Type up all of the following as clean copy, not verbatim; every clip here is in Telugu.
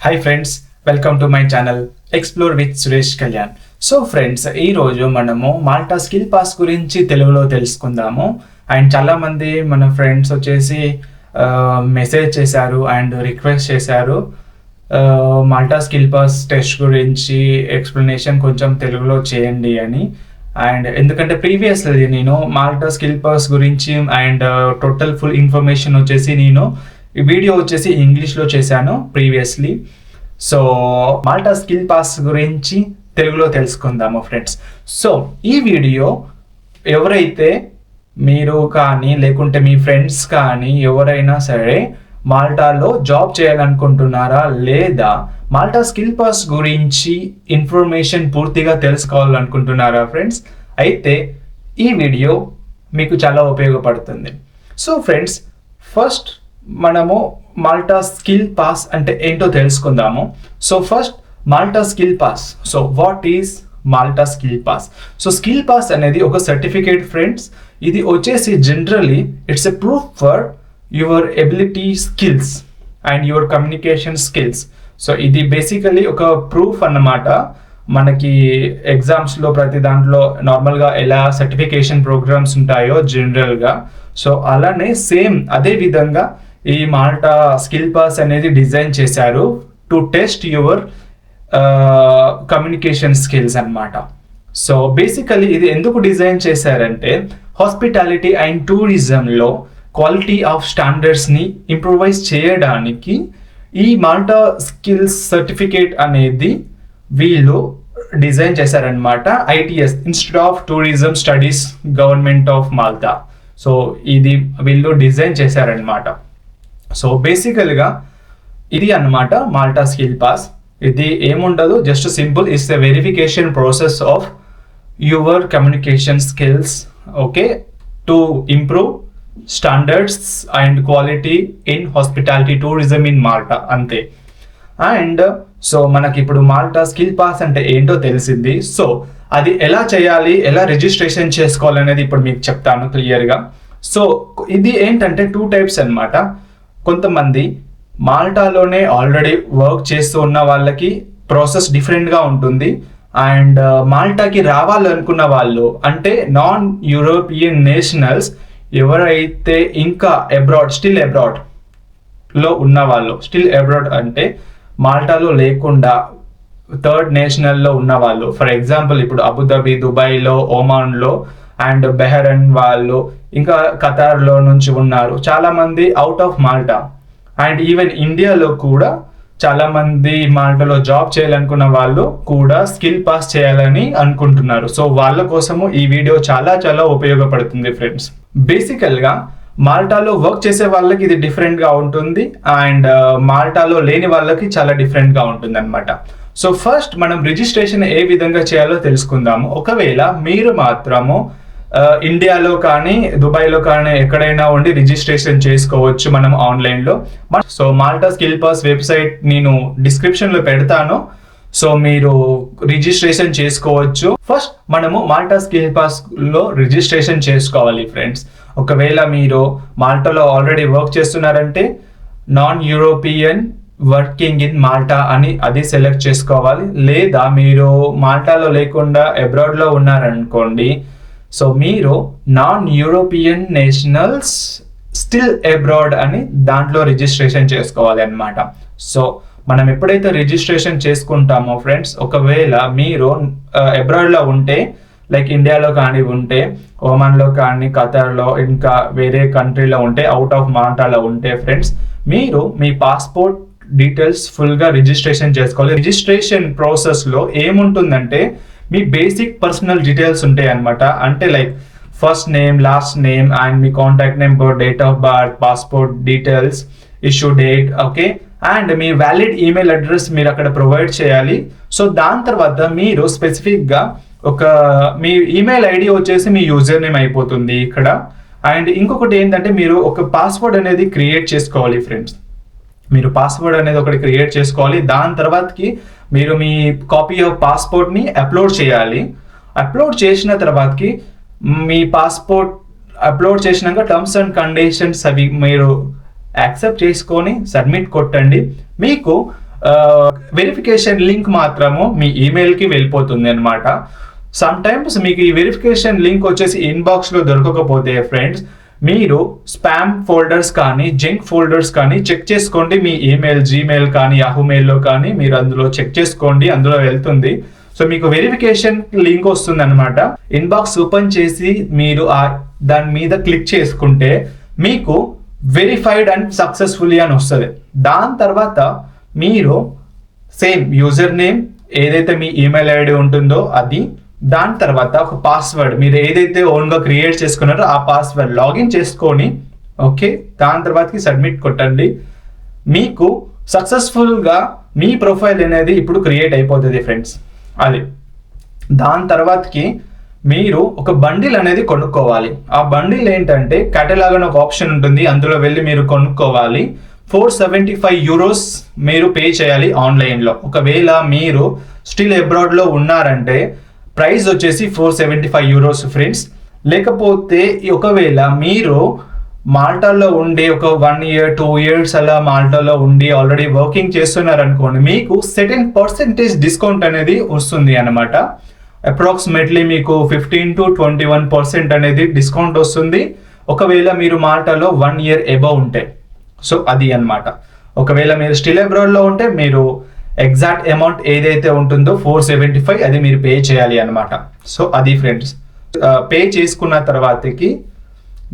Hi friends, welcome to my channel explore with Suresh Kalyan. So friends, ఈరోజు మనము మాల్టా స్కిల్ పాస్ గురించి తెలుగులో తెలుసుకుందాము. అండ్ చాలామంది మన ఫ్రెండ్స్ వచ్చేసి మెసేజ్ చేశారు అండ్ రిక్వెస్ట్ చేశారు మాల్టా స్కిల్ పాస్ టెస్ట్ గురించి ఎక్స్ప్లెనేషన్ కొంచెం తెలుగులో చేయండి అని. అండ్ ఎందుకంటే ప్రీవియస్లీ నేను మాల్టా స్కిల్ పాస్ గురించి అండ్ టోటల్ ఫుల్ ఇన్ఫర్మేషన్ వచ్చేసి నేను ఈ వీడియో వచ్చేసి ఇంగ్లీష్లో చేశాను previously. So Malta skill pass గురించి తెలుగులో తెలుసుకుందాము ఫ్రెండ్స్. సో ఈ వీడియో ఎవరైతే మీరు కానీ లేకుంటే మీ ఫ్రెండ్స్ కానీ ఎవరైనా సరే మాల్టాలో జాబ్ చేయాలనుకుంటున్నారా లేదా మాల్టా స్కిల్ పాస్ గురించి ఇన్ఫర్మేషన్ పూర్తిగా తెలుసుకోవాలనుకుంటున్నారా ఫ్రెండ్స్, అయితే ఈ వీడియో మీకు చాలా ఉపయోగపడుతుంది. సో ఫ్రెండ్స్, ఫస్ట్ మనము మాల్టా స్కిల్ పాస్ అంటే ఏంటో తెలుసుకుందాము. So first Malta skill pass. So what is Malta skill pass? So skill pass అనేది ఒక సర్టిఫికేట్ ఫ్రెండ్స్. ఇది వచ్చేసి generally it's a proof for your ability skills and your communication skills. So ఇది బేసికలీ ఒక ప్రూఫ్ అన్నమాట. మనకి ఎగ్జామ్స్లో ప్రతి దాంట్లో నార్మల్గా ఎలా సర్టిఫికేషన్ ప్రోగ్రామ్స్ ఉంటాయో జనరల్గా, సో అలానే సేమ్ అదే విధంగా ఈ మాల్టా స్కిల్ పాస్ అనేది డిజైన్ చేశారు to test your communication skills అన్నమాట. సో బేసికలీ ఇది ఎందుకు డిజైన్ చేశారంటే హాస్పిటాలిటీ అండ్ టూరిజంలో క్వాలిటీ ఆఫ్ స్టాండర్డ్స్ని ఇంప్రూవైజ్ చేయడానికి ఈ మాల్టా స్కిల్స్ సర్టిఫికేట్ అనేది వీళ్ళు డిజైన్ చేశారనమాట. ITS, institute of tourism studies, government of Malta. So ఇది వీళ్ళు డిజైన్ చేశారనమాట. సో బేసికల్గా ఇది అన్నమాట మాల్టా స్కిల్ పాస్. ఇది ఏముండదు, just simple it's a verification process of your communication skills, okay, to improve standards and quality in hospitality tourism in Malta, అంతే. అండ్ సో మనకి ఇప్పుడు మాల్టా స్కిల్ పాస్ అంటే ఏంటో తెలిసింది. సో అది ఎలా చేయాలి, ఎలా రిజిస్ట్రేషన్ చేసుకోవాలనేది ఇప్పుడు మీకు చెప్తాను క్లియర్గా. సో ఇది ఏంటంటే 2 టైప్స్ అన్నమాట. కొంతమంది మాల్టాలోనే ఆల్రెడీ వర్క్ చేస్తూ ఉన్న వాళ్ళకి ప్రాసెస్ డిఫరెంట్గా ఉంటుంది. అండ్ మాల్టాకి రావాలనుకున్న వాళ్ళు అంటే నాన్ యూరోపియన్ నేషనల్స్ ఎవరైతే ఇంకా స్టిల్ అబ్రాడ్లో ఉన్న వాళ్ళు, స్టిల్ అబ్రాడ్ అంటే మాల్టాలో లేకుండా థర్డ్ నేషనల్లో ఉన్న వాళ్ళు, ఫర్ ఎగ్జాంపుల్ ఇప్పుడు అబుదాబి, దుబాయ్లో, ఒమాన్లో అండ్ బెహ్రెయిన్ వాళ్ళు, ఇంకా ఖతార్లో నుంచి ఉన్నారు చాలామంది out of Malta. And even ఇండియాలో కూడా చాలామంది మాల్టాలో జాబ్ చేయాలనుకున్న వాళ్ళు కూడా స్కిల్ పాస్ చేయాలని అనుకుంటున్నారు. సో వాళ్ళ కోసము ఈ వీడియో చాలా చాలా ఉపయోగపడుతుంది ఫ్రెండ్స్. బేసికల్గా మాల్టాలో వర్క్ చేసే వాళ్ళకి ఇది డిఫరెంట్గా ఉంటుంది అండ్ మాల్టాలో లేని వాళ్ళకి చాలా డిఫరెంట్గా ఉంటుంది అనమాట. సో ఫస్ట్ మనం రిజిస్ట్రేషన్ ఏ విధంగా చేయాలో తెలుసుకుందాము. ఒకవేళ మీరు మాత్రము ఇండియాలో కానీ దుబాయ్లో కానీ ఎక్కడైనా ఉండి రిజిస్ట్రేషన్ చేసుకోవచ్చు మనం ఆన్లైన్లో. So Malta skill pass website నేను డిస్క్రిప్షన్లో పెడతాను, సో మీరు రిజిస్ట్రేషన్ చేసుకోవచ్చు. ఫస్ట్ మనము మాల్టా స్కిల్ పాస్లో రిజిస్ట్రేషన్ చేసుకోవాలి ఫ్రెండ్స్. ఒకవేళ మీరు మాల్టాలో ఆల్రెడీ వర్క్ చేస్తున్నారంటే non European working in Malta అని అది సెలెక్ట్ చేసుకోవాలి. లేదా మీరు మాల్టాలో లేకుండా అబ్రాడ్లో ఉన్నారనుకోండి, సో మీరు non European nationals still abroad అని దాంట్లో రిజిస్ట్రేషన్ చేసుకోవాలి అన్నమాట. సో మనం ఎప్పుడైతే రిజిస్ట్రేషన్ చేసుకుంటామో ఫ్రెండ్స్, ఒకవేళ మీరు అబ్రాడ్లో ఉంటే లైక్ ఇండియాలో కానీ ఉంటే, ఒమాన్లో కానీ, ఖతార్లో, ఇంకా వేరే కంట్రీలో ఉంటే, అవుట్ ఆఫ్ మాల్టాలో ఉంటే ఫ్రెండ్స్, మీరు మీ పాస్పోర్ట్ డీటెయిల్స్ ఫుల్గా రిజిస్ట్రేషన్ చేసుకోవాలి. రిజిస్ట్రేషన్ ప్రాసెస్లో ఏముంటుందంటే మీ బేసిక్ పర్సనల్ డీటెయిల్స్ ఉంటాయి అనమాట. అంటే like first name, last name and me contact number, date of birth, passport details, issue date, okay, and me valid email address మీరు అక్కడ ప్రొవైడ్ చేయాలి. సో దాని తర్వాత మీరు స్పెసిఫిక్గా మీ ఈమెయిల్ ఐడి వచ్చేసి మీ యూజర్ నేమ్ అయిపోతుంది ఇక్కడ. అండ్ ఇంకొకటి ఏంటంటే మీరు ఒక పాస్వర్డ్ అనేది క్రియేట్ చేసుకోవాలి ఫ్రెండ్స్. మీరు పాస్వర్డ్ అనేది ఒకటి క్రియేట్ చేసుకోవాలి. దాని తర్వాతకి మీరు మీ కాపీ ఆఫ్ పాస్పోర్ట్ని అప్లోడ్ చేయాలి. అప్లోడ్ చేసిన తర్వాతకి మీ పాస్పోర్ట్ అప్లోడ్ చేసినాక టర్మ్స్ అండ్ కండిషన్స్ అవి మీరు యాక్సెప్ట్ చేసుకొని సబ్మిట్ కొట్టండి. మీకు వెరిఫికేషన్ లింక్ మాత్రము మీ ఈమెయిల్కి వెళ్ళిపోతుంది అనమాట. సమ్ టైమ్స్ మీకు ఈ వెరిఫికేషన్ లింక్ వచ్చేసి ఇన్బాక్స్లో దొరకకపోతే ఫ్రెండ్స్, మీరు స్పామ్ ఫోల్డర్స్ కానీ జంక్ ఫోల్డర్స్ కానీ చెక్ చేసుకోండి. మీ ఈమెయిల్, జీమెయిల్ కానీ యాహూ మెయిల్లో కానీ మీరు అందులో చెక్ చేసుకోండి, అందులో వెళ్తుంది. సో మీకు వెరిఫికేషన్ లింక్ వస్తుంది అనమాట. ఇన్బాక్స్ ఓపెన్ చేసి మీరు దాని మీద క్లిక్ చేసుకుంటే మీకు వెరిఫైడ్ అండ్ సక్సెస్ఫుల్లీ అని వస్తుంది. దాని తర్వాత మీరు సేమ్ యూజర్ నేమ్ ఏదైతే మీ ఈమెయిల్ ఐడి ఉంటుందో అది, దాని తర్వాత ఒక పాస్వర్డ్ మీరు ఏదైతే ఓన్గా క్రియేట్ చేసుకున్నారో ఆ పాస్వర్డ్ లాగిన్ చేసుకొని ఓకే, దాని తర్వాతకి సబ్మిట్ కొట్టండి. మీకు సక్సెస్ఫుల్గా మీ ప్రొఫైల్ అనేది ఇప్పుడు క్రియేట్ అయిపోతుంది ఫ్రెండ్స్. అది దాని తర్వాతకి మీరు ఒక బండిల్ అనేది కొనుక్కోవాలి. ఆ బండిల్ ఏంటంటే కేటలాగ్ అని ఒక ఆప్షన్ ఉంటుంది, అందులో వెళ్ళి మీరు కొనుక్కోవాలి. 475 euros మీరు పే చేయాలి ఆన్లైన్లో. ఒకవేళ మీరు స్టిల్ అబ్రాడ్లో ఉన్నారంటే ప్రైస్ వచ్చేసి 475 euros ఫ్రెండ్స్. లేకపోతే ఒకవేళ మీరు మాల్టాలో ఉండి ఒక 1 year 2 years అలా మాల్టాలో ఉండి ఆల్రెడీ వర్కింగ్ చేస్తున్నారు అనుకోండి, మీకు certain percentage డిస్కౌంట్ అనేది వస్తుంది అనమాట. అప్రాక్సిమేట్లీ మీకు 15 to 21% అనేది డిస్కౌంట్ వస్తుంది ఒకవేళ మీరు మాల్టాలో 1 year అబవ్ ఉంటే. సో అది అన్నమాట. ఒకవేళ మీరు స్టిల్ అబ్రాడ్లో ఉంటే మీరు ఎగ్జాక్ట్ అమౌంట్ ఏదైతే ఉంటుందో 475 అది మీరు పే చేయాలి అనమాట. సో అది ఫ్రెండ్స్. పే చేసుకున్న తర్వాతకి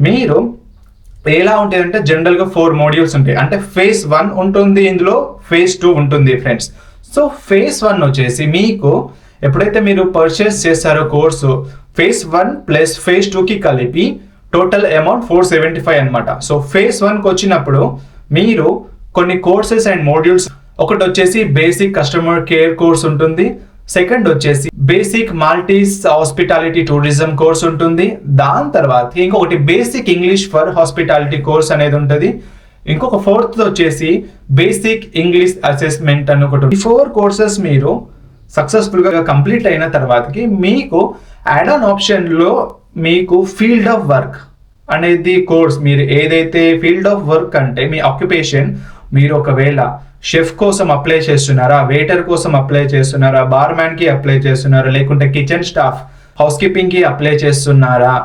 మీరు ఎలా ఉంటాయంటే జనరల్గా 4 modules ఉంటాయి. అంటే phase 1 ఉంటుంది, ఇందులో phase 2 ఉంటుంది ఫ్రెండ్స్. సో phase 1 వచ్చేసి మీకు ఎప్పుడైతే మీరు పర్చేస్ చేస్తారో కోర్సు, phase 1 ప్లస్ phase 2కి కలిపి టోటల్ అమౌంట్ 475 అనమాట. సో phase 1కి వచ్చినప్పుడు మీరు కొన్ని కోర్సెస్ అండ్ మోడ్యూల్స్, ఒకటి వచ్చేసి బేసిక్ కస్టమర్ కేర్ కోర్స్ ఉంటుంది, సెకండ్ వచ్చేసి basic Maltese hospitality tourism course ఉంటుంది, దాని తర్వాత ఇంకొకటి basic English for hospitality course అనేది ఉంటుంది, ఇంకొక ఫోర్త్ వచ్చేసి బేసిక్ ఇంగ్లీష్ అసెస్మెంట్ అని ఒకటి. ఈ 4 కోర్సెస్ మీరు సక్సెస్ఫుల్గా కంప్లీట్ అయిన తర్వాతకి మీకు యాడ్ ఆన్ ఆప్షన్లో మీకు ఫీల్డ్ ఆఫ్ వర్క్ అనేది కోర్స్, మీరు ఏదైతే ఫీల్డ్ ఆఫ్ వర్క్ అంటే మీ ఆక్యుపేషన్, మీరు ఒకవేళ షెఫ్ కోసం అప్లై చేస్తున్నారా, వెయిటర్ కోసం అప్లై చేస్తున్నారా, బార్మ్యాన్కి అప్లై చేస్తున్నారా, లేకుంటే కిచెన్ స్టాఫ్ హౌస్ కీపింగ్కి అప్లై చేస్తున్నారా,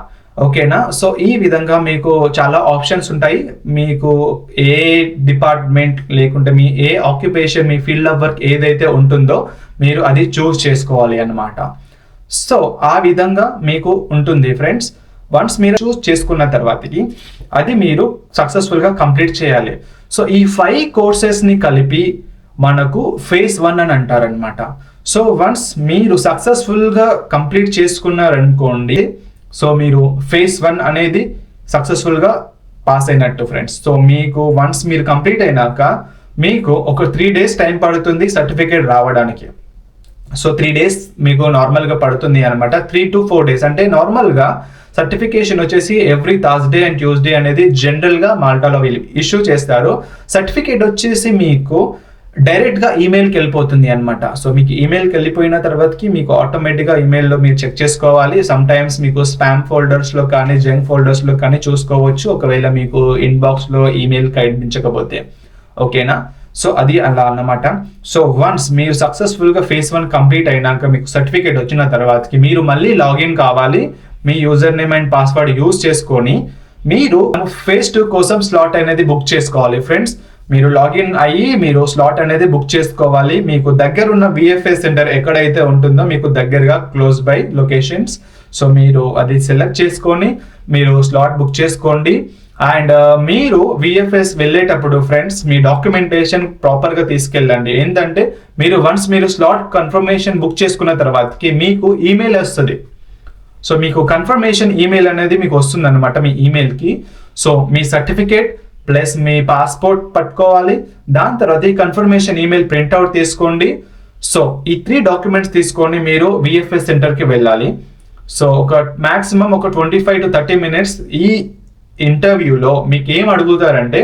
ఓకేనా. సో ఈ విధంగా మీకు చాలా ఆప్షన్స్ ఉంటాయి. మీకు ఏ డిపార్ట్మెంట్ లేకుంటే మీ ఏ ఆక్యుపేషన్, మీ ఫీల్డ్ ఆఫ్ వర్క్ ఏదైతే ఉంటుందో మీరు అది చూస్ చేసుకోవాలి అన్నమాట. సో ఆ విధంగా మీకు ఉంటుంది ఫ్రెండ్స్. వన్స్ మీరు చూస్ చేసుకున్న తర్వాతకి అది మీరు సక్సెస్ఫుల్గా కంప్లీట్ చేయాలి. సో ఈ 5 కోర్సెస్ని కలిపి మనకు phase 1 అని అంటారనమాట. సో వన్స్ మీరు సక్సెస్ఫుల్గా కంప్లీట్ చేసుకున్నారనుకోండి, సో మీరు phase 1 అనేది సక్సెస్ఫుల్గా పాస్ అయినట్టు ఫ్రెండ్స్. సో మీకు వన్స్ మీరు కంప్లీట్ అయినాక మీకు ఒక 3 days టైం పడుతుంది సర్టిఫికేట్ రావడానికి. సో 3 days మీకు నార్మల్గా పడుతుంది అనమాట. 3 to 4 days అంటే నార్మల్గా సర్టిఫికేషన్ వచ్చేసి ఎవ్రీ థర్స్డే అండ్ ట్యూస్డే అనేది జనరల్గా మాల్టాలో వీళ్ళు ఇష్యూ చేస్తారు. సర్టిఫికేట్ వచ్చేసి మీకు డైరెక్ట్గా ఈమెయిల్కి వెళ్ళిపోతుంది అనమాట. సో మీకు ఈమెయిల్కి వెళ్ళిపోయిన తర్వాతకి మీకు ఆటోమేటిక్గా ఈమెయిల్లో మీరు చెక్ చేసుకోవాలి. సమ్ టైమ్స్ మీకు స్పామ్ ఫోల్డర్స్లో కానీ జంక్ ఫోల్డర్స్లో కానీ చూసుకోవచ్చు ఒకవేళ మీకు ఇన్బాక్స్లో ఈమెయిల్ కనిపించకపోతే, ఓకేనా. సో అది అలా అన్నమాట. సో వన్స్ మీరు సక్సెస్ఫుల్గా phase 1 కంప్లీట్ అయినాక మీకు సర్టిఫికేట్ వచ్చిన తర్వాతకి మీరు మళ్ళీ లాగిన్ కావాలి. మీ user name and password use చేసుకొని మీరు phase 2 కోసం స్లాట్ అనేది బుక్ చేసుకోవాలి ఫ్రెండ్స్. మీరు లాగిన్ అయ్యి మీరు స్లాట్ అనేది బుక్ చేసుకోవాలి. మీకు దగ్గర ఉన్న VFS సెంటర్ ఎక్కడైతే ఉంటుందో మీకు దగ్గరగా క్లోజ్ బై లొకేషన్స్, సో మీరు అది సెలెక్ట్ చేసుకొని మీరు స్లాట్ బుక్ చేసుకోండి. అండ్ మీరు VFS వెళ్ళేటప్పుడు ఫ్రెండ్స్ మీ డాక్యుమెంటేషన్ ప్రాపర్గా తీసుకెళ్ళండి. ఏంటంటే మీరు వన్స్ మీరు స్లాట్ కన్ఫర్మేషన్ బుక్ చేసుకున్న తర్వాతకి మీకు ఈమెయిల్ వస్తుంది. సో మీకు కన్ఫర్మేషన్ ఈమెయిల్ అనేది మీకు వస్తుంది అనమాట మీ ఈమెయిల్కి. సో మీ సర్టిఫికేట్ ప్లస్ మీ పాస్పోర్ట్ పట్టుకోవాలి. దాని తర్వాత ఈ కన్ఫర్మేషన్ ఈమెయిల్ ప్రింట్అవుట్ తీసుకోండి. సో ఈ 3 డాక్యుమెంట్స్ తీసుకొని మీరు VFS సెంటర్కి వెళ్ళాలి. సో ఒక మ్యాక్సిమం ఒక 25 to 30 minutes ఈ ఇంటర్వ్యూలో మీకు ఏం అడుగుతారంటే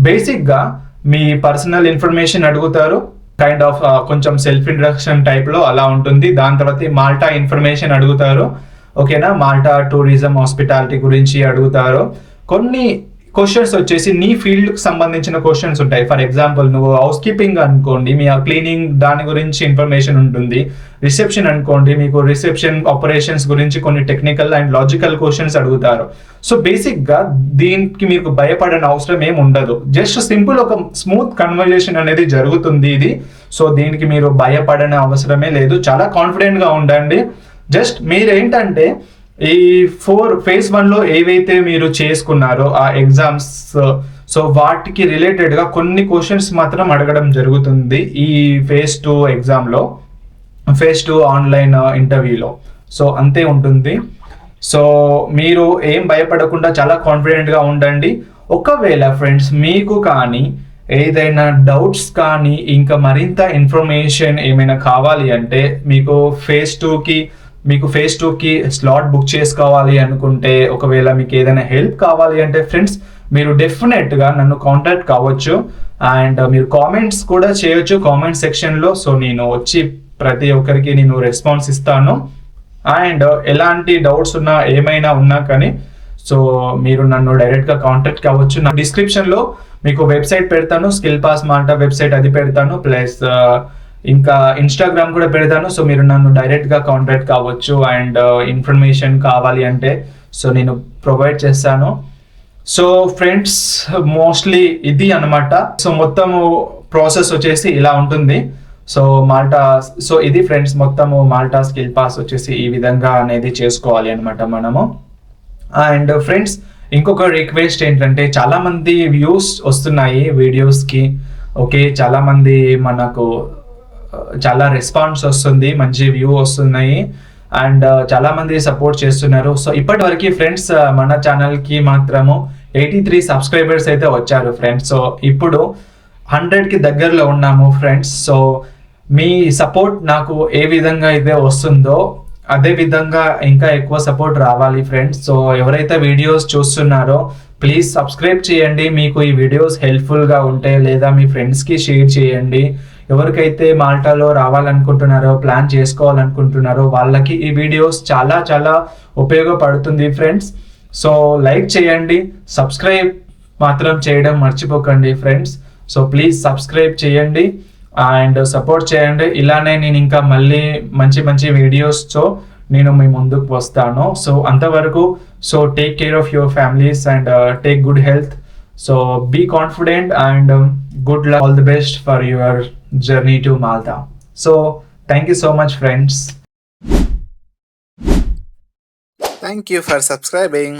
బేసిక్గా మీ పర్సనల్ ఇన్ఫర్మేషన్ అడుగుతారు, కైండ్ ఆఫ్ కొంచెం సెల్ఫ్ ఇంట్రడక్షన్ టైప్లో అలా ఉంటుంది. దాని తర్వాత మాల్టా ఇన్ఫర్మేషన్ అడుగుతారు, ఓకేనా. మాల్టా టూరిజం హాస్పిటాలిటీ గురించి అడుగుతారు. క్వశ్చన్స్ వచ్చేసి నీ ఫీల్డ్కి సంబంధించిన క్వశ్చన్స్ ఉంటాయి. ఫర్ ఎగ్జాంపుల్ నువ్వు హౌస్ కీపింగ్ అనుకోండి, మీ క్లీనింగ్ దాని గురించి ఇన్ఫర్మేషన్ ఉంటుంది. రిసెప్షన్ అనుకోండి, మీకు రిసెప్షన్ ఆపరేషన్స్ గురించి కొన్ని టెక్నికల్ అండ్ లాజికల్ క్వశ్చన్స్ అడుగుతారు. సో బేసిక్గా దీనికి మీకు భయపడని అవసరం ఏమి ఉండదు. జస్ట్ సింపుల్ ఒక స్మూత్ కన్వర్జేషన్ అనేది జరుగుతుంది ఇది. సో దీనికి మీరు భయపడని అవసరమే లేదు. చాలా కాన్ఫిడెంట్గా ఉండండి. జస్ట్ మీరేంటంటే ఈ ఫేజ్ 1లో ఏవైతే మీరు చేసుకున్నారో ఆ ఎగ్జామ్స్, సో వాటికి రిలేటెడ్గా కొన్ని క్వశ్చన్స్ మాత్రం అడగడం జరుగుతుంది ఈ ఫేజ్ 2 ఎగ్జామ్లో, ఫేజ్ 2 ఆన్లైన్ ఇంటర్వ్యూలో. సో అంతే ఉంటుంది. సో మీరు ఏం భయపడకుండా చాలా కాన్ఫిడెంట్గా ఉండండి. ఒకవేళ ఫ్రెండ్స్ మీకు కానీ ఏదైనా డౌట్స్ కానీ ఇంకా మరింత ఇన్ఫర్మేషన్ ఏమైనా కావాలి అంటే మీకు ఫేజ్ 2కి స్లాట్ బుక్ చేసుకోవాలి అనుకుంటే, ఒకవేళ మీకు ఏదైనా హెల్ప్ కావాలి అంటే ఫ్రెండ్స్ మీరు డెఫినెట్గా నన్ను కాంటాక్ట్ కావచ్చు. అండ్ మీరు కామెంట్స్ కూడా చేయొచ్చు కామెంట్ సెక్షన్లో. సో నేను వచ్చి ప్రతి ఒక్కరికి నేను రెస్పాన్స్ ఇస్తాను. అండ్ ఎలాంటి డౌట్స్ ఉన్నా ఏమైనా ఉన్నా కానీ సో మీరు నన్ను డైరెక్ట్గా కాంటాక్ట్ కావచ్చు. నా డిస్క్రిప్షన్లో మీకు వెబ్సైట్ పెడతాను, స్కిల్ పాస్ మాల్టా వెబ్సైట్ అది పెడతాను, ప్లస్ ఇంకా ఇన్స్టాగ్రామ్ కూడా పెడతాను. సో మీరు నన్ను డైరెక్ట్గా కాంటాక్ట్ కావచ్చు. అండ్ ఇన్ఫర్మేషన్ కావాలి అంటే సో నేను ప్రొవైడ్ చేస్తాను. సో ఫ్రెండ్స్ మోస్ట్లీ ఇది అనమాట. సో మొత్తము ప్రాసెస్ వచ్చేసి ఇలా ఉంటుంది. సో ఇది ఫ్రెండ్స్ మొత్తము మాల్టా స్కిల్ పాస్ వచ్చేసి ఈ విధంగా అనేది చేసుకోవాలి అనమాట మనము. అండ్ ఫ్రెండ్స్ ఇంకొక రిక్వెస్ట్ ఏంటంటే, చాలా మంది వ్యూస్ వస్తున్నాయి వీడియోస్కి. ఓకే, చాలా మంది మనకు చాలా రెస్పాన్స్ వస్తుంది, మంచి వ్యూ వస్తున్నాయి అండ్ చాలా మంది సపోర్ట్ చేస్తున్నారు. సో ఇప్పటి వరకు ఫ్రెండ్స్ మన ఛానల్కి మాత్రము 83 సబ్స్క్రైబర్స్ అయితే వచ్చారు ఫ్రెండ్స్. సో ఇప్పుడు 100కి దగ్గరలో ఉన్నాము ఫ్రెండ్స్. సో మీ సపోర్ట్ నాకు ఏ విధంగా అయితే వస్తుందో అదే విధంగా ఇంకా ఎక్కువ సపోర్ట్ రావాలి ఫ్రెండ్స్. సో ఎవరైతే వీడియోస్ చూస్తున్నారో ప్లీజ్ సబ్స్క్రైబ్ చేయండి. మీకు ఈ వీడియోస్ హెల్ప్ఫుల్గా ఉంటే, లేదా మీ ఫ్రెండ్స్కి షేర్ చేయండి. ఎవరికైతే మాల్టాలో రావాలనుకుంటున్నారో, ప్లాన్ చేసుకోవాలనుకుంటున్నారో వాళ్ళకి ఈ వీడియోస్ చాలా చాలా ఉపయోగపడుతుంది ఫ్రెండ్స్. సో లైక్ చేయండి, సబ్స్క్రైబ్ మాత్రం చేయడం మర్చిపోకండి ఫ్రెండ్స్. సో ప్లీజ్ సబ్స్క్రైబ్ చేయండి అండ్ సపోర్ట్ చేయండి. ఇలానే నేను ఇంకా మళ్ళీ మంచి మంచి వీడియోస్తో నేను మీ ముందుకు వస్తాను. సో అంతవరకు so take care of your families and take good health. So be confident and good luck. All the best for your journey to Malta. So thank you so much friends. Thank you for subscribing.